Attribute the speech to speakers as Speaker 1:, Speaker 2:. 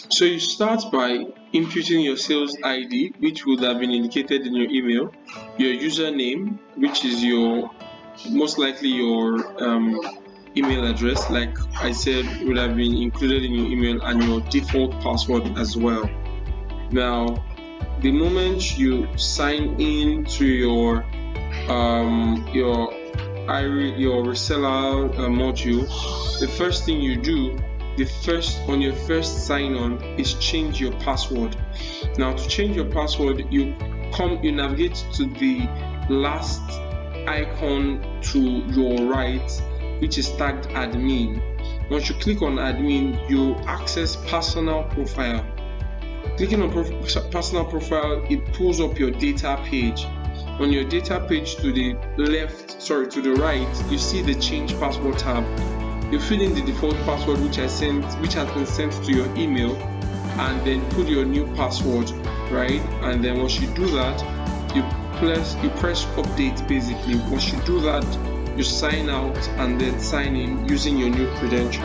Speaker 1: So you start by inputting your sales ID, which would have been indicated in your email, your username, which is your most likely your email address, like I said, would have been included in your email, and your default password as well. Now, the moment you sign in to your reseller module, the first thing you do, on your first sign on, is change your password. Now, to change your password, you navigate to the last icon to your right, which is tagged admin. Once you click on admin, you access personal profile. Clicking on personal profile, it pulls up your data page. On your data page to the right, you see the change password tab. You fill in the default password which has been sent to your email, and then put your new password, right? And then once you do that, you press update. Basically, once you do that, you sign out and then sign in using your new credential.